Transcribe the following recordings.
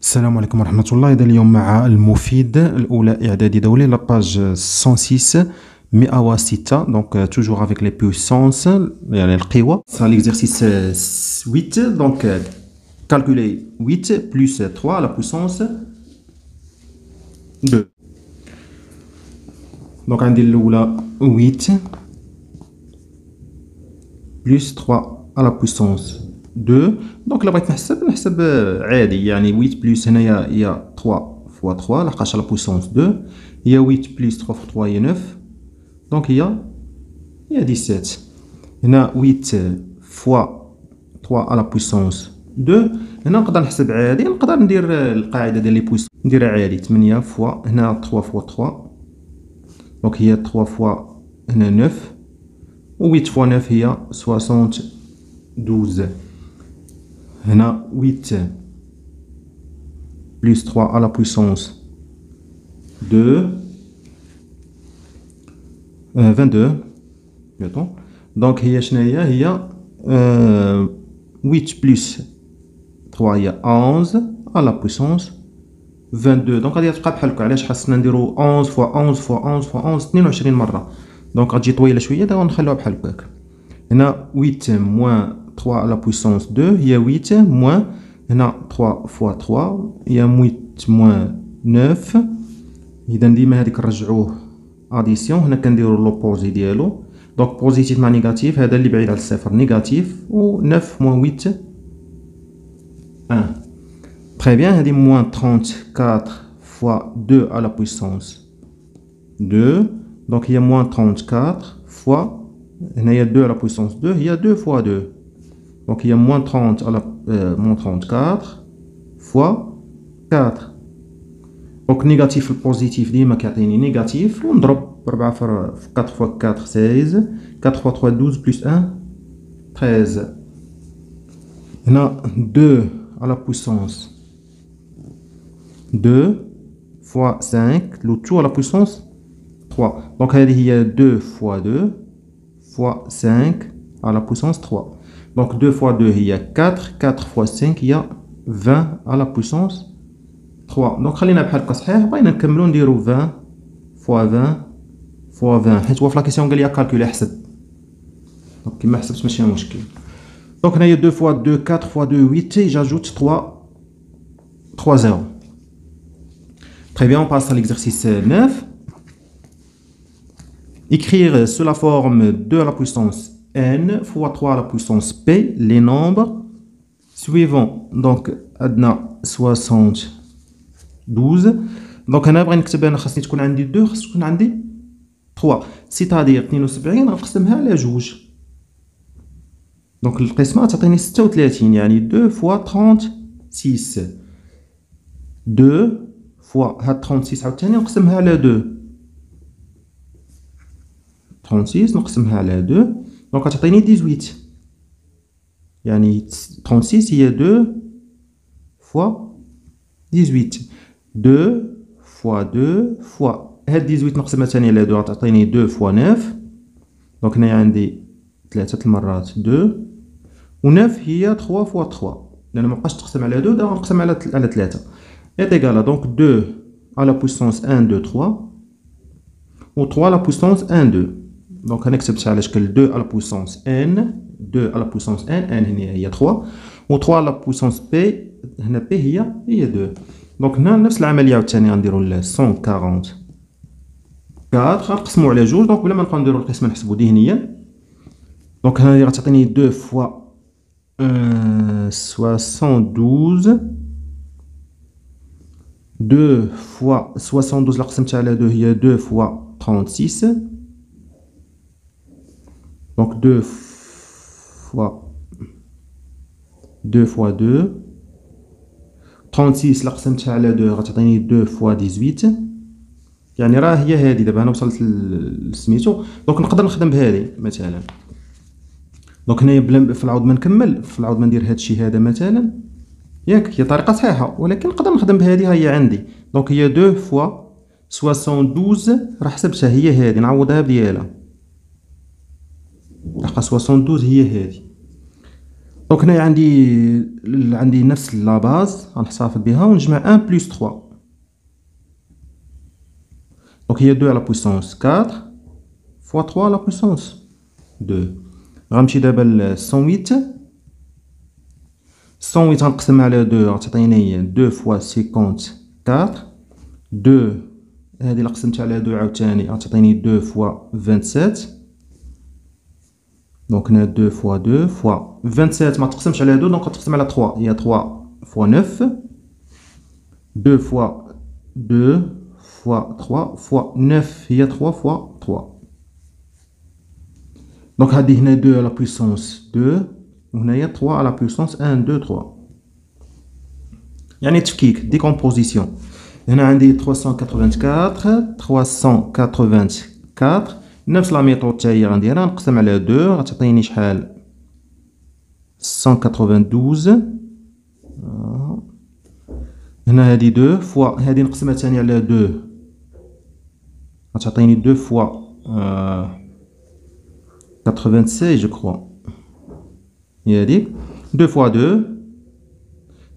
السلام عليكم ورحمة الله. إذا اليوم مع المفيد الأولى إعدادي دولي لاباج 106 106. دونك توجور افيك لي بويسونس يعني القوى. سا ليكزيرسيس 8. دونك calculer 8 plus 3 à la puissance 2. دونك عندي الأولى 8 plus 3 à la puissance 2. دونك الا بغيت نحسب عادي، يعني 8 بلس هنايا هي 3 فوا 3 لحقاش لا بويسونس 2 هي 8 بلس 3 فوا 3 هي 9. دونك هي 17. هنا 8 فوا 3 على بويسونس 2. هنا نقدر نحسب عادي، نقدر ندير القاعده ديال لي بويسونس نديرها عادي 8 فوا هنا 3 فوا 3. دونك هي 3 فوا هنا 9 و 8 فوا 9 هي 72. هنا 8 plus 3 à la puissance 2 22. donc هي شناهي هي 8 plus 3 هي 11 à la puissance 22. دونك غادي تبقى بحال هكا. علاش خاصنا نديرو 11 فوا 11 فوا 11 فوا 11 22 مره؟ دونك غتجي طويله شويه، دابا نخلوها بحال هكاك. هنا 8 moins 3 à la puissance 2 هي 8 moins هنا 3 fois 3 هي 8 moins 9. اذا ديما هذيك نرجعوه اديسيون، هنا كنديروا لوبوزي ديالو. دونك بوزيتيف مع نيجاتيف، هذا اللي بعيد على الصفر نيجاتيف، و 9 moins 8 1. تري بيان. هذه moins 34 fois 2 à la puissance 2. دونك هي moins 34 fois هنايا 2 à la puissance 2 هي 2 fois 2. Donc il y a moins 30 à la moins 34 fois 4. Donc négatif et positif ديما كيعطيني négatif، ونضرب 4 في 4 fois 4 16 4 fois 3 12 plus 1 13. هنا 2 à la puissance 2 fois 5 le tout à la puissance 3. Donc هذه هي 2 fois 2 fois 5 à la puissance 3. Donc 2 fois 2 il y a 4, 4 fois 5 il y a 20 à la puissance 3. Donc خلينا بحال هكا صحيح. بغينا نكملو نديرو 20 fois 20 fois 20، حيت هو في لا كيسيون قال لي كالكولي حسب. دونك كيما حسبت ماشي مشكل. دونك هنايا 2 fois 2 4 fois 2 8 j'ajoute 3 0. Très bien, on passe à l'exercice 9. Écrire sous la forme 2 à la puissance n fois 3 à la puissance p les nombres suivants. Donc عندنا 72. دونك هنا بغي نكتب، انا خاصني تكون عندي 2 خاص تكون عندي 3 سيتادير 72 غنقسمها على جوج. دونك القسمه تعطيني 36، يعني 2 fois 36. 2 fois هاد 36 عاوتاني نقسمها على 2. 36 نقسمها على 2 دونك غتعطيني 18. يعني 36 هي 2 fois 18. 2 fois 2 fois هاد 18 نقسمها ثاني على 2 غتعطيني 2 fois 9. دونك هنايا عندي 3 المرات 2 و 9 هي 3 fois 3، لأن مابقاش تقسم على 2 دابا غنقسم على 3. est égal à donc 2 à la puissance 1 2 3 و 3 à la puissance 1 2. دونك انا كتبتها على شكل 2 على بويسونس ان 2 على بويسونس ان هنا هي 3 و 3 على بويسونس بي هنا بي هي 2. دونك هنا نفس العمليه عاوتاني غنديرو 144 غنقسمو على جوج. دونك بلا ما نبقاو نديرو القسمه نحسبو ذهنيا. دونك هنا غتعطيني 2 فوا 72. 2 فوا 72 لا قسمتها على 2 هي 2 فوا 36. Donc 2 fois 2 36 لا قسمتها على 2 غتعطيني 2 fois 18. يعني راه هي هذه. دابا انا وصلت لسميتو. دونك نقدر نخدم بهذه مثلا. دونك هنايا بلا في العوض ما نكمل، في العوض ما ندير هادشي هذا مثلا، ياك هي طريقه صحيحه، ولكن نقدر نخدم بهذه. ها هي عندي. دونك هي 2 fois 72 راه حسبتها هي هذه، نعوضها بديالها لحقا 72 هي هادي. دونك هنايا عندي نفس لا باز غنحتفظ بها ونجمع 1 بلس 3. دونك هي 2 على بويسونس 4 فوا 3 على بويسونس 2. غنمشي دابا ل 108. 108 غنقسم على 2 غتعطيني 2 فوا 54. 2 هادي اللي قسمت على 2 عاوتاني غتعطيني 2 فوا 27. دونك هنا 2 فوا 2 فوا 27 ما تقسمش على 2 دونك غتقسم على 3 هي 3 فوا 9. 2 فوا 2 فوا 3 فوا 9 هي 3 فوا 3. دونك هادي هنا 2 على بويسونس 2 وهنايا 3 على بويسونس 1 2 3. يعني تفكيك ديكومبوزيسيون. هنا عندي 384 384 نفس لا ميثود حتى هي غنديرها نقسم على 2 غتعطيني شحال 192. هنا هادي 2 فوا هادي نقسمها ثاني على 2 غتعطيني 2 فوا 86 جو كروا هي هاديك 2 فوا 2.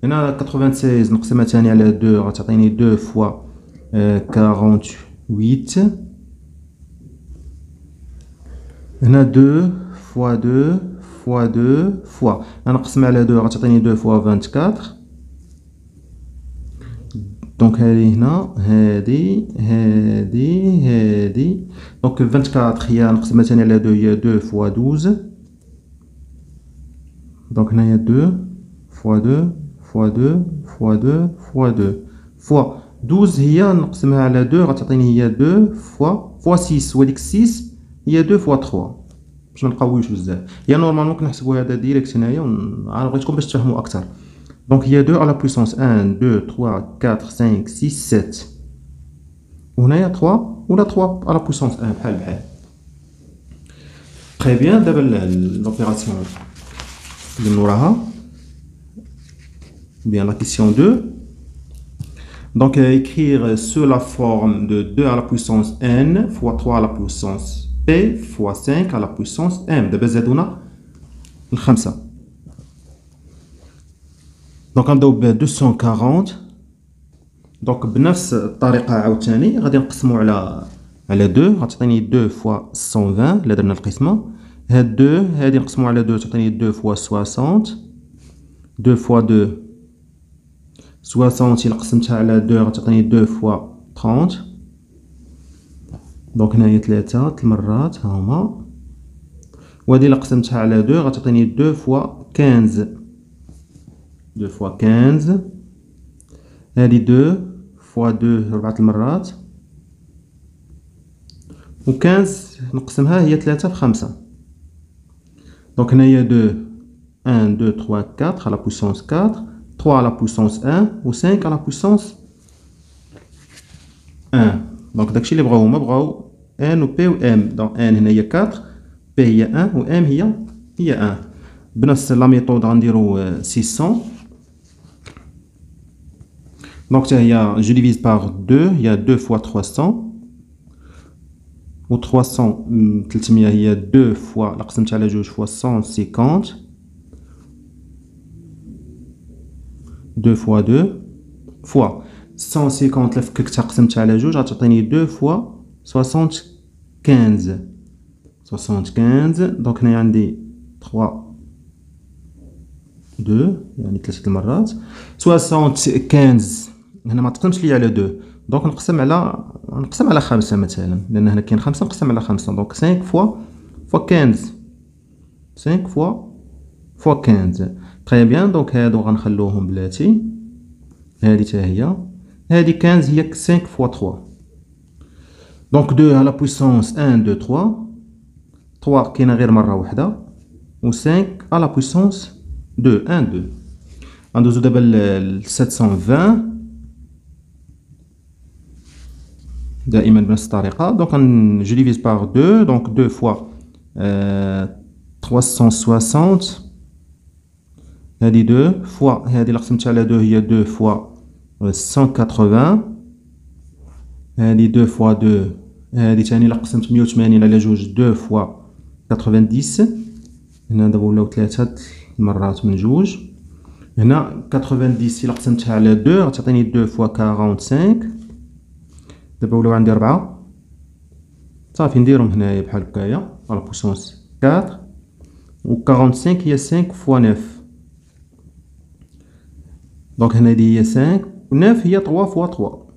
هنا 96 نقسمها ثاني على 2 غتعطيني 2 فوا 48. هنا 2 فوا 2 فوا 2 فوا نقسم على 2 غتعطيني 2 فوا 24. دونك هادي هنا هادي دونك 24 هي نقسمها ثاني على 2 هي 2 فوا 12. دونك هنايا 2 فوا 2 فوا 2 فوا 2 فوا 2 فوا 12 هي نقسمها على 2 غتعطيني هي 2 فوا 6 وهاديك 6 هي 2 فوا 3 باش ما نقويوش بزاف. هي نورمالمون كنحسبوا هذا ديريكت هنايا انا بغيتكم باش تفهموا اكثر. دونك هي 2 على بويسونس 1 2 3 4 5 6 7 وهنايا 3 ولا 3 على بويسونس 1 بحال. تري بيان. دابا لوبيراسيون اللي من وراها bien la question 2. Donc écrire sur la forme de 2 à la puissance n fois 3 à la puissance p fois 5 à la puissance m. دابا زادونا الخمسة. دونك غنبداو ب 240. دونك بنفس الطريقة عاوتاني غادي نقسمو على 2 غتعطيني 2 فوا 120 إلا درنا القسمة. هاد 2 هادي نقسمو على 2 تعطيني 2 فوا 60. 2 فوا 2 60 إلا قسمتها على 2 غتعطيني 2 فوا 30. دونك هنايا 3 مرات ها هما. وهادي إلا قسمتها على 2 غتعطيني 2 فوا 15. 2 فوا 15. هادي 2 فوا 2 4 المرات و 15 نقسمها هي 3 في 5. دونك هنايا 2 1 2 3 4 على بويسونس 4 3 على بويسونس 1 و 5 على بويسونس 1. دونك داكشي اللي بغاو هما بغاو ان و بي و ام. دونك ان هنايا 4 بي هي 1 و ام هي 1. بنفس لا ميثود غنديرو 600. دونك حتى هي جو ديفيز باغ 2 هي 2 فوا 300 و 300 هي 2 فوا لا قسمت على 2 فوا 150. 2 فوا 2 فوا 150 إلا فككتها قسمتها على 2 غتعطيني 2 فوا 75. دونك هنايا عندي 3 2 يعني 3 المرات 75 هنا ما تقسمش ليا على 2 دونك نقسم على 5 مثلا لان هنا كاين 5 نقسم على 5 دونك 5 فوا 15 5 فوا 15. تري بيان. دونك هادو غنخلوهم بلاتي. هادي حتى هادي 15 هي 5 فوا 3. دونك 2 على بويسونس 1 2 3 3 كاينه غير مره واحده و 5 على بويسونس 2 1 2. غندوزو دابا ل 720 دائما بنفس الطريقه. دونك جو ديفيز باغ 2 دونك 2 فوا 360 هادي 2 فوا هادي اللي قسمتها على 2 هي 2 فوا 180. هادي 2 فوا 2 هادي تاني اللي قسمت 180 على 2 2 فوا 90. هنا دابا ولاو 3 مرات من جوج. هنا 90 إلا قسمتها على 2 غتعطيني 2 فوا 45. دابا ولاو عندي 4. صافي نديرهم هنايا بحال هكايا على بويسونس 4. و 45 هي 5 فوا 9. دونك هنا هي 5 و 9 هي 3 فوا 3.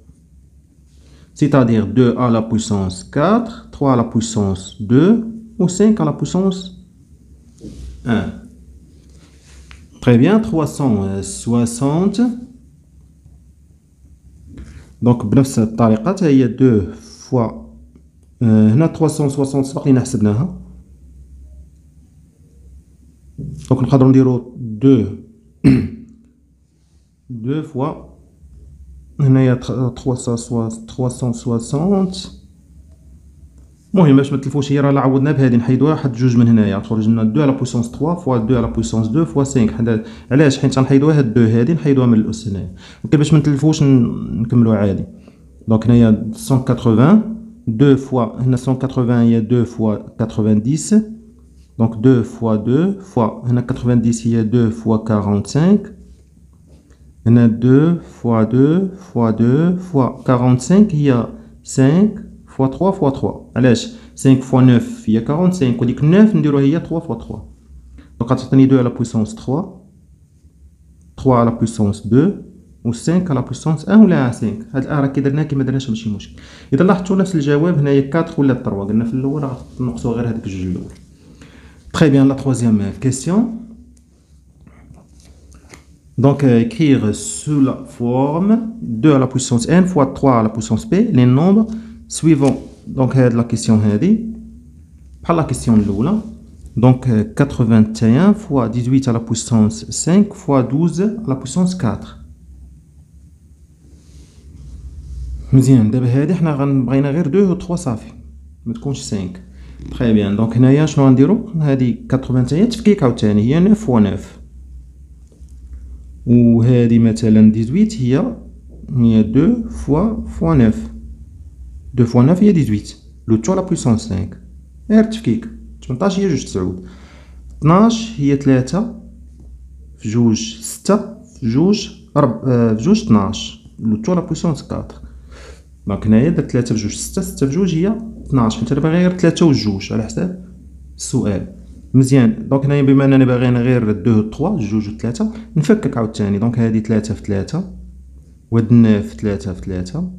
C'est-à-dire 2 à la puissance 4, 3 à la puissance 2 ou 5 à la puissance 1. Très bien, 360. Donc بنفس الطريقة حتى هي 2 فوا هنا 360 سبق لينا حسبناها. دونك نقدروا نديرو 2 فوا هنايا 360. المهم باش ما تلفوش هي راه عوضنا بهادي نحيدوها واحد جوج من هنايا تخرج لنا 2 على بويسونس 3 فوا 2 على بويسونس 2 فوا 5. علاش؟ حيت غنحيدوها هاد 2 هادي نحيدوها من الاس هنايا ولكن باش ما نتلفوش نكملو عادي. دونك هنايا 180 2 فوا هنا 180 هي 2 فوا 90. دونك 2 فوا 2 فوا هنا 90 هي 2 فوا 45. هنا 2 فوا 2 فوا 2 فوا 45 هي 5 فوا 3 فوا 3. علاش 5 فوا 9 هي 45 وديك 9 نديروها هي 3 فوا 3. دونك غتعطيني 2 على بويسونس 3 على بويسونس 2 و 5 على بويسونس 1 ولا 5. هاد راه كي درناها كي ما درناش ماشي مشكل. اذا لاحظتوا نفس الجواب هنايا 4 ولا 3 قلنا في الاول راه غنقصوا غير هذيك الجوج الاول. Très bien, la troisième question. Donc, écrire sous la forme 2 à la puissance n fois 3 à la puissance p les nombres suivants. Donc, la question هذه بحال la question الأولى. Donc, 81 fois 18 à la puissance 5 fois 12 à la puissance 4. مزيان دابا هذه حنا بغينا غير 2 و 3 صافي ما تكونش 5. Très bien. Donc هنايا شنو غنديرو؟ هذه 81 تفكيك عاوتاني هي 9 فوا 9. وهذه مثلا 18 هي 2 فوا 9. 2 فوا 9 هي 18. لو تو على بويسونس 5. غير تفكيك. 18 هي جوج 9. 12 هي 3 في جوج 6 في جوج في جوج 12. لو تو على بويسونس 4. دونك هنايا درت 3 في جوج 6 6 في جوج هي 12. حيت انا باغي غير 3 و 2 على حساب السؤال. مزيان. دونك هنايا بما اننا باغيين غير 2 و 3 جوج و 3 نفكك عاوتاني. دونك هذه 3 في 3 وهاد 9 في 3 في 3.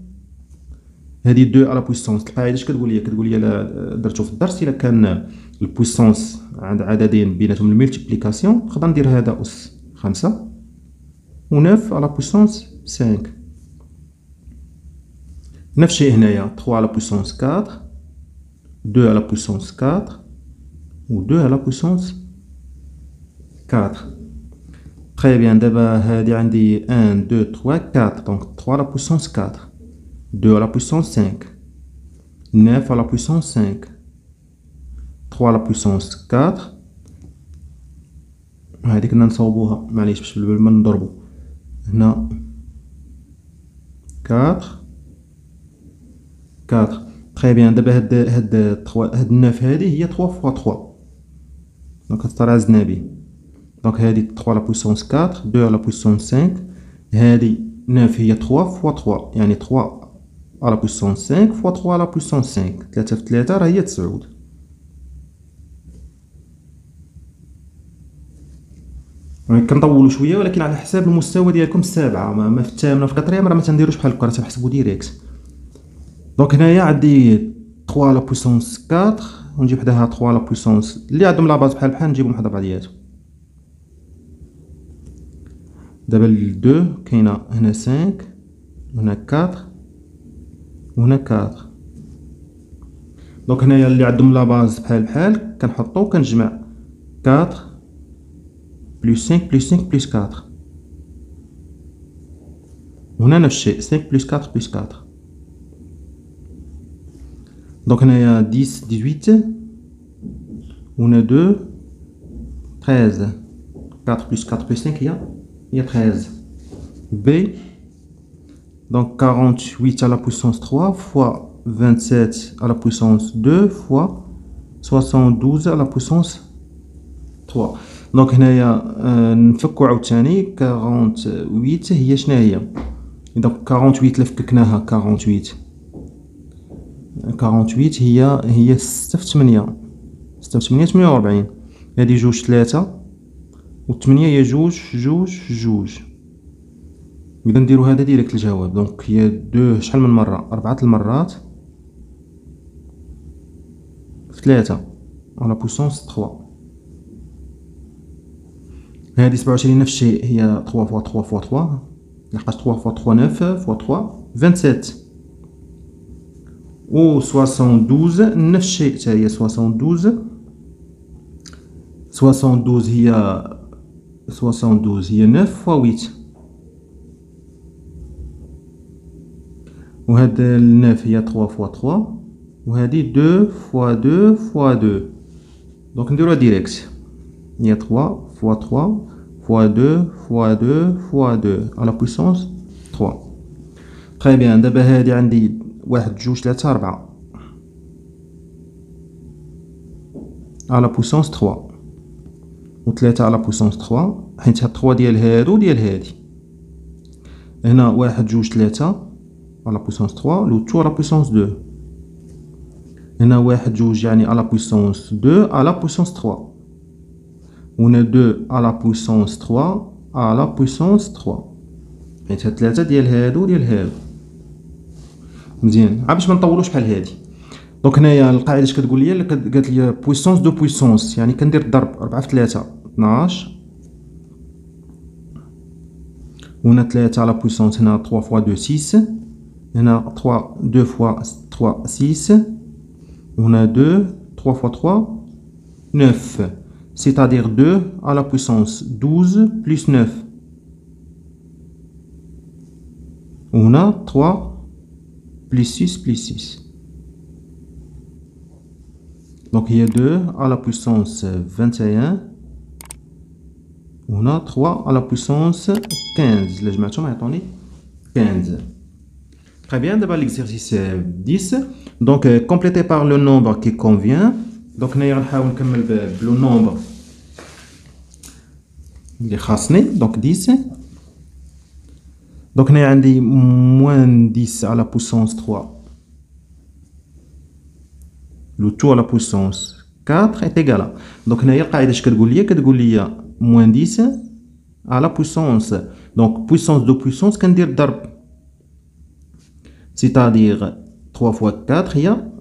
هذه 2 على بويسونس. القاعده اش كتقول لي؟ كتقول لي الا درتو في الدرس الا كان البويسونس عند عددين بيناتهم الملتيبليكاسيون نقدر ندير هذا اس 5 و 9 على بويسونس 5. نفس الشيء هنايا 3 على بويسونس 4 2 على بويسونس 4 و 2 على بويسونس 4. Très bien. دابا هادي عندي 1 2 3 4. دونك 3 على بويسونس 4 2 على بويسونس 5 9 على بويسونس 5 3 على بويسونس 4. هادي كنا نصوبوها معليش باش بالبال ما نضربو هنا 4. Très bien. دابا هاد 9 هادي هي 3 فوا 3. دونك غتطرا زنابي. دونك هادي 3 على بويسونس 4 2 على بويسونس 5. هادي 9 هي 3 فوا 3 يعني 3 على بويسونس 5 فوا 3 على بويسونس 5. 3 في 3 راه هي 9. كنطولوا شويه ولكن على حساب المستوى ديالكم السابعه. ما في الثامنه في الكاتريام راه ما تنديروش بحال هكا راه تنحسبوا ديريكت. دونك هنايا عندي 3 على بويسونس 4 ونجيب حداها 3 على بويسونس اللي عندهم لاباز بحال نجيبهم حدا بعضياتهم. دابا ال 2 كاينه هنا 5 وهنا 4 وهنا 4. دونك هنايا اللي عندهم لاباز بحال كنحطو كنجمع 4 بلس 5 بلس 5 بلس 4. وهنا نفس الشيء 5 بلس 4 بلس 4. دونك هنايا 10 18 وهنا 2 13. 4 بلس 4 بلس 5 هي 13. B. Donc 48 à la puissance 3 fois 27 à la puissance 2 fois 72 à la puissance 3. دونك هنايا نفكو عاوتاني 48 هي شناهي؟ دونك 48 إلا فككناها 48 هي 6 في 8 6 في 8 48. هادي جوج 3 و 8 هي جوج. إذا نديرو هذا ديريكت الجواب. دونك هي 2 شحال من مرة؟ 4 المرات في 3 على بويسونس 3. هادي 27 نفس الشيء، هي 3 فوا 3 فوا 3 لحقاش 3 فوا 3 9 فوا 3 27. و 72 نفس الشيء حتى هي 72 هي 9 فوا 8. وهاد 9 هي 3 فوا 3 وهادي 2 فوا 2 فوا 2. دونك نديروها ديريكت، هي 3 فوا 3 فوا 2 فوا 2 فوا 2 على بويسونس 3. تري بيان. دابا هادي عندي 1 2 3 4 على بويسونس 3 و 3 على بويسونس 3، حيت هاد 3 ديال هادو ديال هادي. هنا 1 2 3 على بويسونس 3 لو تو على بويسونس 2. هنا 1 2 يعني على بويسونس 2 على بويسونس 3. وهنا 2 على بويسونس 3 على بويسونس 3، حيت هاد 3 ديال هادو ديال هادو. مزيان، باش ما نطولوش بحال هادي. دونك هنايا القاعده اش كتقول لي؟ قالت لي بويسونس دو بويسونس، يعني كندير الضرب 4 في 3 12. وهنا 3 على بويسونس، هنا 3 فوا 2 6. هنا 3 2 فوا 3 6. وهنا 2 3 فوا 3 9. C'est-à-dire 2 à la puissance 12 plus 9. On a 3 plus 6 plus 6. Donc il y a 2 à la puissance 21. On a 3 à la puissance 15. Là, je m'attends à 15. Très bien, d'abord l'exercice 10. Donc complété par le nombre qui convient. Donc nous allons faire le nombre اللي خاصني. donc 10. donc هنا عندي moins 10 à la puissance 3 le tout à la puissance 4 est égal à. donc هنايا القاعده اش كتقول لي moins 10 à la puissance. donc puissance de puissance كندير ضرب، c'est-à-dire 3 fois 4 هي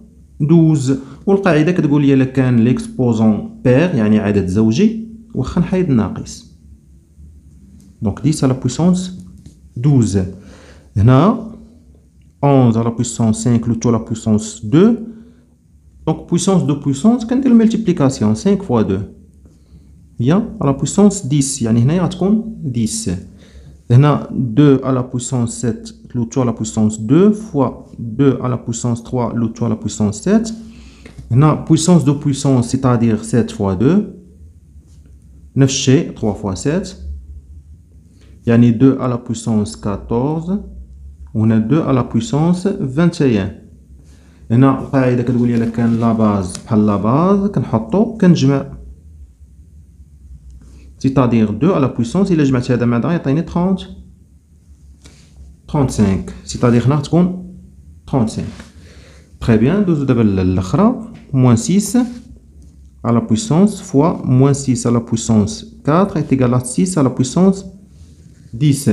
12. والقاعده كتقول لي الا كان ليكسبوزون بير يعني عدد زوجي واخا نحيد الناقص. donc 10 à la puissance 12. هنا 11 à la puissance 5 le tout à la puissance 2. donc puissance de puissance كندير multiplication 5 fois 2 هي à la puissance 10، يعني هنا غتكون 10. هنا 2 à la puissance 7 le tout à la puissance 2 fois 2 à la puissance 3 le tout à la puissance 7. هنا puissance de puissance c'est-à-dire 7 fois 2 نفس الشيء 3 fois 7 يعني 2 à la puissance 14. وهنا 2 à la puissance 21. هنا القاعده كتقول لي الا كان لا باز بحال لا باز كنحطو كنجمع، c'est-à-dire 2 à la puissance الا جمعت هذا مع هذا يعطيني 35. c'est-à-dire هنا تكون 35. très bien. دوزو دابا الاخرى moins 6 à la puissance fois moins 6 à la puissance 4 est égal à 6 à la puissance 10.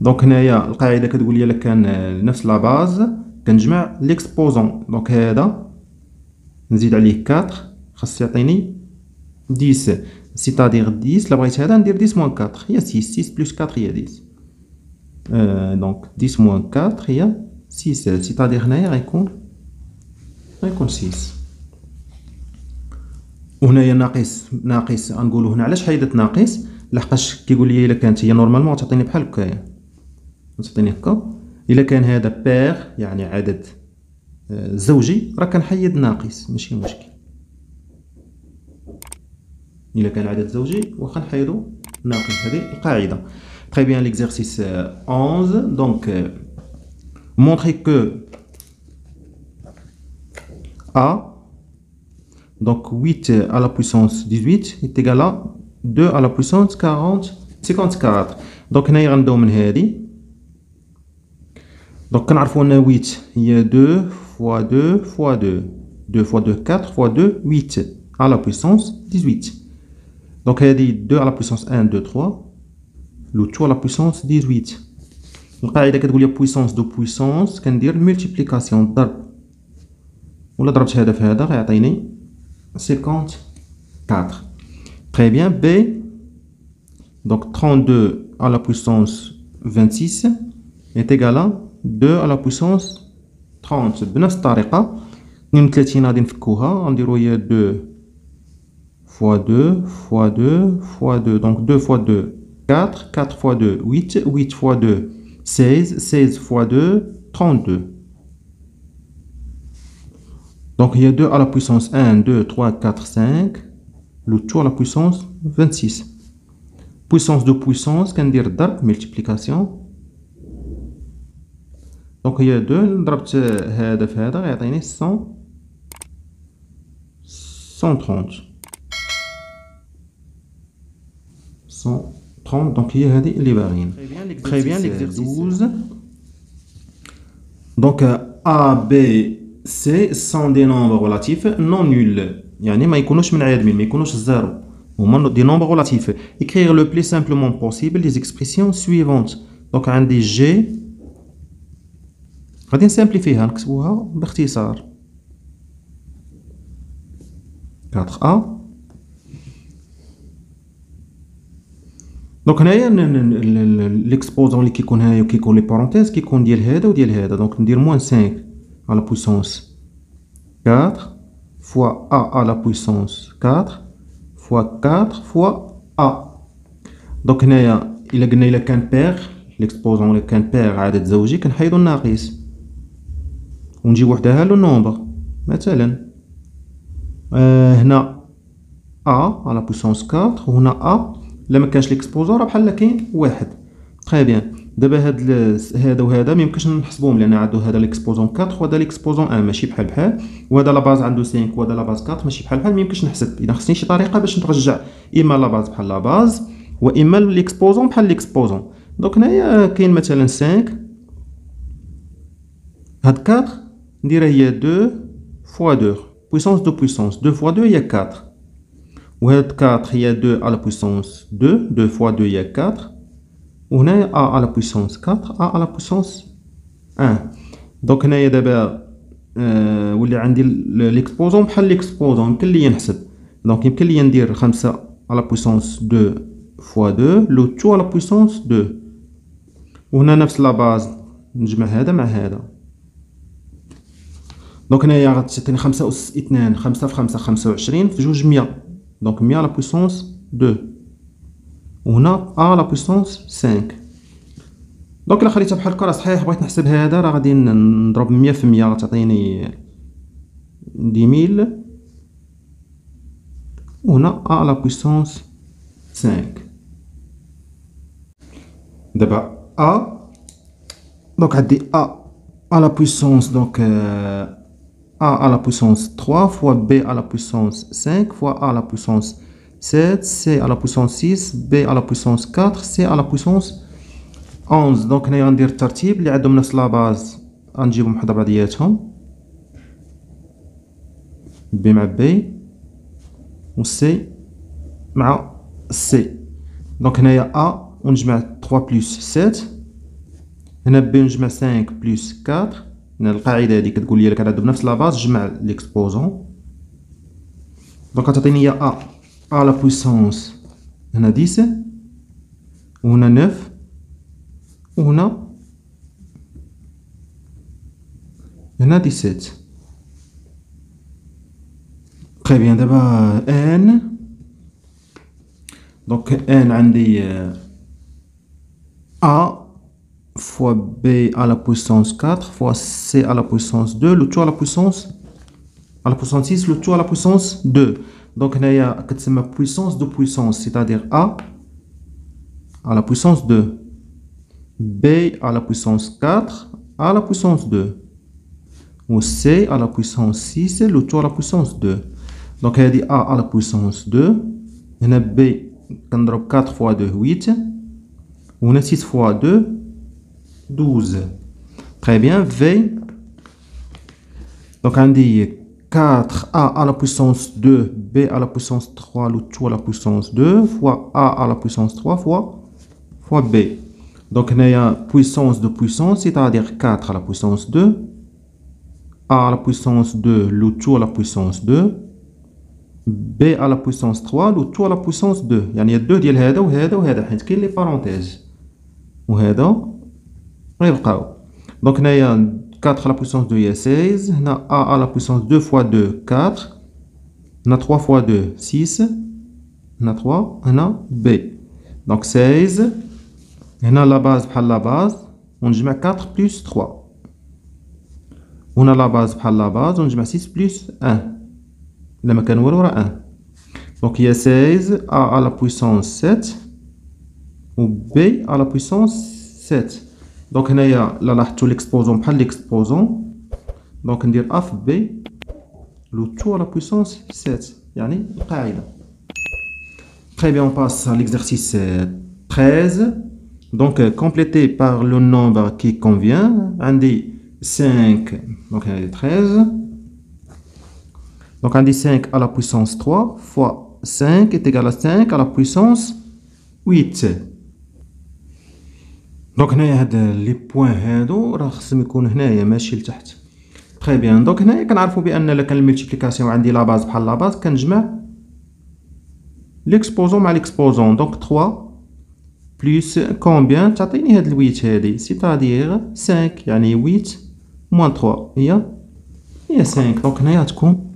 donc هنايا القاعده كتقول لي الا كان نفس لا باز كنجمع ليكسبوزون. دونك هذا نزيد عليه 4 خاص يعطيني 10، c'est-à-dire 10 الا بغيت هذا ندير 10 moins 4 هي 6 plus 4 هي 10. donc 10 moins 4 هي 6، c'est-à-dire هنايا غيكون 6. وهنايا ناقص غنقولوا هنا علاش حيدت ناقص، لحقاش كيقول لي الا كانت هي نورمالمون تعطيني بحال هكايا، تعطيني هكا. الا كان هذا بير يعني عدد زوجي راه كنحيد ناقص ماشي مشكل. الا كان عدد زوجي واخا نحيدو ناقص، هذه القاعده. très bien. l'exercice 11. donc montrer que A Donc 8 à la puissance 18 est égal à 2 à la puissance 54. Donc هنايا غنبداو من هادي. Donc كنعرفوا ان 8 هي 2 fois 2 fois 2. 2 fois 2 4 fois 2 8 à la puissance 18. Donc هادي 2 à la puissance 1 2 3. Le tout à la puissance 18. القاعده كتقول لي puissance de puissance كندير multiplication ضرب ولا ضربت هذا في هذا غيعطيني 54. Très bien. B, donc 32 à la puissance 26 est égal à 2 à la puissance 30. بنفس الطريقة 32 غادي نفكوها غنديرو هي 2 fois 2 fois 2 fois 2. Donc 2 fois 2 4, 4 fois 2 8, 8 fois 2 16, 16 fois 2 32. Donc il y a 2 à la puissance 1, 2, 3, 4, 5. Le tout à la puissance 26. Puissance de puissance, qu'on dit ضرب multiplication. Donc il y a 2, ضربت هذا في هذا غيعطيني 130. 130. Donc هي هذه اللي باغيين. Très bien l'exercice 12. Donc A, B, C sont des nombres relatifs non nuls. يعني ما يكونوش منعدمين ما يكونوش زيرو هما des nombres relatifs. Écrire le plus simplement possible les expressions suivantes. Donc عندي G غادي نسامبليفيها نكتبوها باختصار 4A. دونك هنايا ليكسبوزون اللي كيكون هنايا وكيكون لي بارونتيز كيكون ديال هذا وديال هذا. دونك ندير موان 5 à la puissance 4 fois A à la puissance 4 fois 4 fois A. دونك هنايا إلا قلنا إلا كان بيغ ليكسبوزون إلا كان بيغ عدد زوجي كنحيدو الناقص ونجيب وحدها لو نومبر. مثلا هنا A à la puissance 4 وهنا A إلا مكانش ليكسبوزون راه بحال كاين واحد. تري بيان. دابا هذا وهذا ما يمكنش نحسبوهم لان عنده هذا ليكسبوزون 4 وهذا ليكسبوزون 1 ماشي بحال وهذا لا باز عنده 5 وهذا لا باز 4 ماشي بحال ما يمكنش نحسب. اذا خصني شي طريقه باش نرجع اما لا باز بحال لا باز واما ليكسبوزون بحال ليكسبوزون. دونك هنايا كاين مثلا 5 هاد 4 نديرها هي 2 fois 2 puissance de puissance 2 fois 2 هي 4 وهاد 4 هي 2 à la puissance 2 2 fois 2 هي 4 وهنا A à la puissance 4 A à la puissance 1. دونك هنايا دابا ولي عندي ليكسبوزون بحال ليكسبوزون يمكن ليا نحسب. دونك يمكن ليا ندير 5 à la puissance 2 fois 2 لو تو à la puissance 2 وهنا نفس لا باز نجمع هذا مع هذا. دونك هنايا غتعطيني 5 أس 2 5 في 5 25 في جوج 100. دونك 100 à la puissance 2 وهنا A à la puissance 5. دونك الا خليتها بحال هكا صحيح بغيت نحسب هذا راه غادي نضرب 100 في 100 غتعطيني 10000 وهنا A à la puissance 5. دابا A دونك عندي A à la puissance donc A à la puissance 3 fois B à la puissance 5 fois A à la puissance 7, C à la puissance 6, B à la puissance 4, C à la puissance 11. دونك هنايا غندير الترتيب اللي عندهم نفس لا باز غنجيبهم حدا بعضياتهم B مع B و C مع C. دونك هنايا A ونجمع 3 بلس 7 هنا B نجمع 5 بلس 4. هنا القاعده هذه كتقول لي لك عندهم نفس لا باز جمع ليكسبوزون. دونك غتعطيني هي A à la puissance هنا 10 وهنا 9 وهنا 17. très bien. دابا n دونك n عندي A fois B à la puissance 4 fois C à la puissance 2 le tout à la puissance 6 le tout à la puissance 2. Donc هنايا كتسمى puissance de puissance c'est-à-dire A à la puissance 2 B à la puissance 4 à la puissance 2 ou C à la puissance 6 le tout à la puissance 2. دونك هادي a à la puissance 2. هنا b كنضرب 4 fois 2 8. وهنا 6 fois 2 12. Très bien. V. Donc on dit 4a à la puissance 2, b à la puissance 3, le tout à la puissance 2, fois a à la puissance 3 fois b. Donc on a puissance de puissance, c'est-à-dire 4 à la puissance 2, a à la puissance 2, le tout à la puissance 2, b à la puissance 3, le tout à la puissance 2. يعني 2 ديال هذا وهذا وهذا حيت كاين لي بارونتيز وهذا غيبقاو. دونك هنايا 4 à la puissance 2 هي 16. هنا a à la puissance 2 fois 2 4. هنا 3 fois 2 6. هنا 3. هنا b. دونك 16. هنا لا باز بحال لا باز ونجمع 4 plus 3. وهنا لا باز بحال لا باز ونجمع 6 plus 1. لما كان والو راه 1. دونك هي 16 a à la puissance 7 و b à la puissance 7. دونك هنايا لا لاحظتوا ليكسبوزون بحال ليكسبوزون. دونك ندير a في b لو تو à la puissance 7 يعني القاعدة. Très bien, on passe à l'exercice 13. Donc complété par le nombre qui convient. On dit 5, donc on dit 13. Donc on dit 5 à la puissance 3 fois 5 est égal à 5 à la puissance 8. دونك هنايا هاد لي بوين هادو راه خصهم يكونوا هنايا ماشي لتحت. تري بيان. دونك هنايا كنعرفوا بان الا كان الملتيبليكاسيون عندي لا باز بحال لا باز كنجمع ليكسبوزون مع ليكسبوزون. دونك 3 بلس كومبيان تعطيني هاد الويت هادي سيتادير 5 يعني 8 موان 3 هي 5. دونك هنايا تكون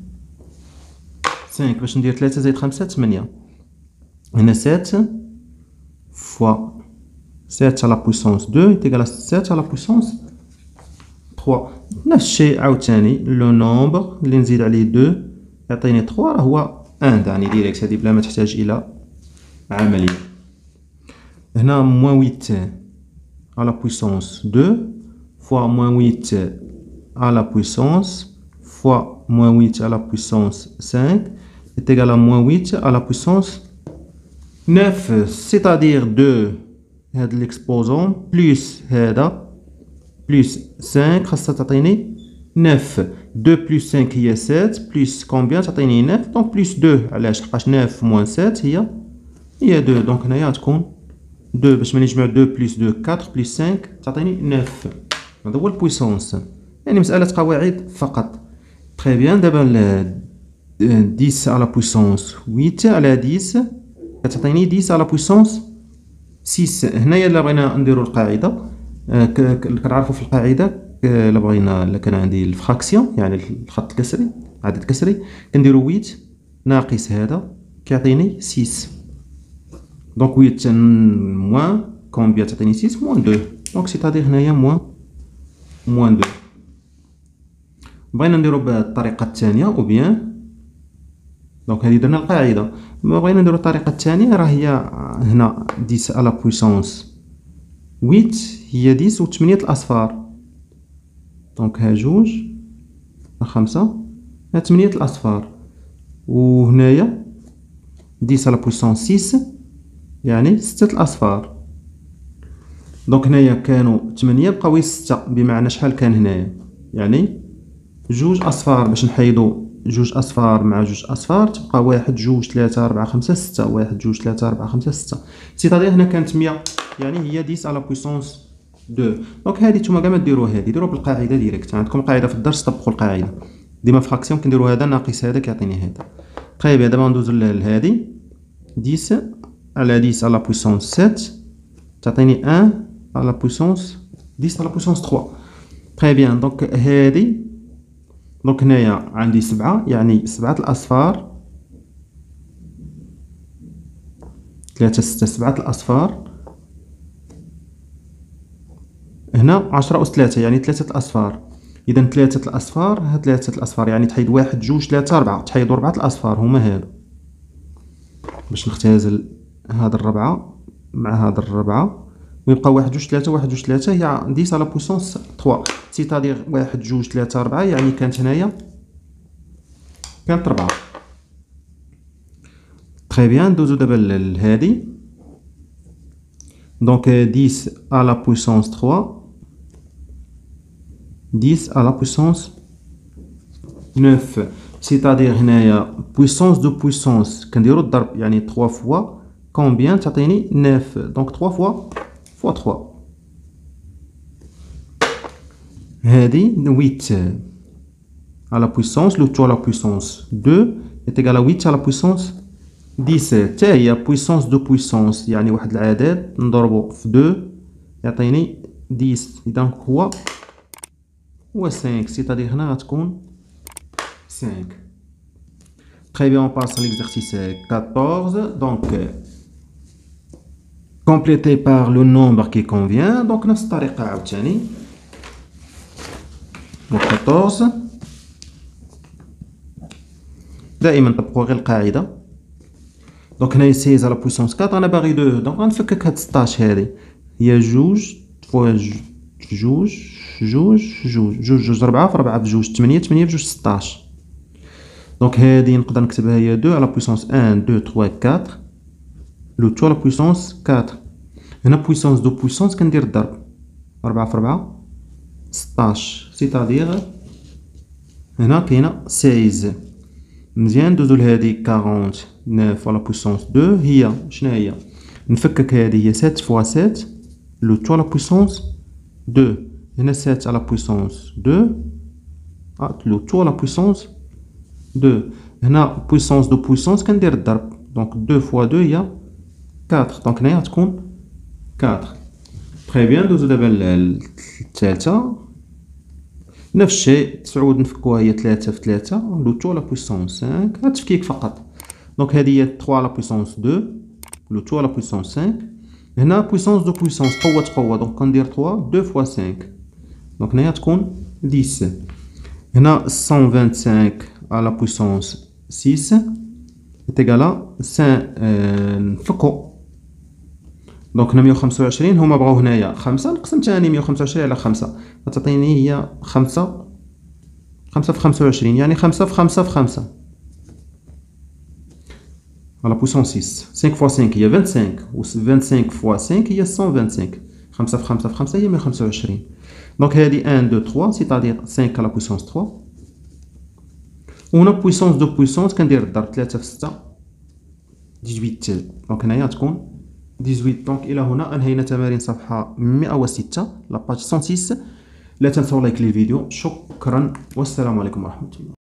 5 باش ندير 3 زائد 5 8. هنا 7 فوا 7 à la puissance 2 est égal à 7 à la puissance 3. نفس الشيء عاوتاني لو نومبر اللي نزيد عليه 2 يعطيني 3 راه هو 1 يعني ديريكت هذه بلا ما تحتاج الى عمليه. هنا moins 8 à la puissance 2 fois moins 8 à la puissance fois moins 8 à la puissance 5 est égal à moins 8 à la puissance 9, c'est-à-dire 2 هاد l'exposant plus هذا plus 5 خاصها تعطيني 9. 2 plus 5 هي 7 plus combien تعطيني 9. دونك plus 2 علاش لحقاش 9 moins 7 هي 2. دونك هنايا تكون 2 باش ملي نجمع 2 plus 2 4 plus 5 تعطيني 9. هذا هو البويسونس يعني مسألة قواعد فقط. تري بيان. دابا 10 à la puissance 8 على 10 كتعطيني 10 à la puissance 6. هنايا الا بغينا نديرو القاعده كنعرفوا في القاعده الا بغينا الا كان عندي الفراكسيون يعني الخط الكسري عدد كسري كنديرو 8 ناقص هذا كيعطيني 6. دونك 8 موان كومبيان تعطيني 6 موان 2. دونك سيتادير هنايا موان 2. بغينا نديرو بالطريقه الثانيه او بيان. دونك هذه درنا القاعده. ما بغينا نديرو الطريقه الثانيه راه هي هنا 10 على بويسونس 8 هي 10 و 8 الاصفار. دونك ها 2 5 ها 8 الاصفار. وهنايا 10 على بويسونس 6 يعني 6 الاصفار. دونك هنايا كانوا 8 بقاو 6 بمعنى شحال كان هنايا يعني 2 اصفار. باش نحيدو 2 اصفار مع 2 اصفار تبقى 1 2 3 4 5 6 1 2 3 4 5 6. سيتادير هنا كانت 100 يعني هي 10 على بويسونس 2. دونك هذه نتوما كاع ما ديروا هذه ديروا بالقاعده ديريكت. عندكم قاعده في الدرس طبقوا القاعده ديما فراكسيون كنديروا هذا ناقص هذا كيعطيني هذا. طيب دابا ندوزو لهذه 10 على 10 على بويسونس 7 تعطيني 1 على بويسونس 10 على بويسونس 3. طيب بيان. دونك هذه دونك هنايا عندي 7 يعني 7 الاصفار 3 6 7 الاصفار. هنا 10 أس 3 يعني 3 الاصفار. اذا 3 الاصفار ها 3 الاصفار يعني تحيد 1 2 3 4 تحيدوا 4 الاصفار هما هادو. باش نختزل هاد الربعه مع هاد الربعه ويبقى 1 2 3 1 2 3 هي 10 على بويسونس 3. سيتادير 1 2 3 4 يعني كانت هنايا كانت 4. Très bien, ندوزو دابا لهادي. Donc 10 à la puissance 3, 10 à la puissance 9. C'est-à-dire هنايا puissance de puissance كنديرو الضرب يعني 3 fois combien تعطيني 9. Donc 3 fois 3. هادي 8 à la puissance, le tout à la puissance 2 est égal à 8 à la puissance 17. حتى هي puissance de puissance يعني واحد العدد نضربو في 2 يعطيني 10. إذا هو 5. C'est-à-dire هنا غتكون 5. Très bien, on passe à l'exercice 14. Donc complété par le nombre qui convient. Donc نفس الطريقة عاوتاني. Donc 14 دائما طبقوا غير القاعدة. دونك هنايا 16 على بويسونس 4 انا باغي 2. دونك غنفكك هاد 16 هادي هي جوج فوا جوج 4 في 4 بجوج 8 بجوج 16. دونك هادي نقدر نكتبها هي 2 على بويسونس 1 2 3 4 لو تو على بويسونس 4. هنا بويسونس دو بويسونس كندير الضرب 4 في 4 16. سيتادير هنا كاينه 16. مزيان ندوزو لهادي 49 على بويسونس 2 هي شنو هي نفكك هادي هي 7 فوا 7 لو تو على بويسونس 2. هنا 7 على بويسونس 2 لو تو على بويسونس 2. هنا بويسونس دو بويسونس كندير الضرب دونك 2 فوا 2 هي 4. دونك هنايا تكون 4. تري بيان ندوزو دابا للثالثه. نفس الشيء تعود نفكوها هي 3 في 3 لو تو على بويسونس 5. هاد التفكيك فقط. دونك هذه هي 3 على بويسونس 2 لو تو على بويسونس 5. هنا بويسونس دو بويسونس قوة دونك كندير 3 2 فوا 5. دونك هنايا تكون 10. هنا 125 على بويسونس 6 est égal à 5 نفكو. دونك هنا 125 هما بغاو هنايا 5 نقسم ثاني 125 على 5 غتعطيني هي 5 في 25 يعني 5 في 5 في 5 على بويسونس 6. 5 فوا 5 هي 25 و 25 فوا 5 هي 125. 5 في 5 في 5 هي 125. دونك هادي 1 2 3 سيتادير 5 على بويسونس 3. وهنا بويسونس دو بويسونس كندير الضرب 3 في 6 18. دونك هنايا تكون 18. دونك الى هنا انهينا تمارين صفحه 106 لاباج 106. لا تنسوا لايك للفيديو. شكرا والسلام عليكم ورحمه الله.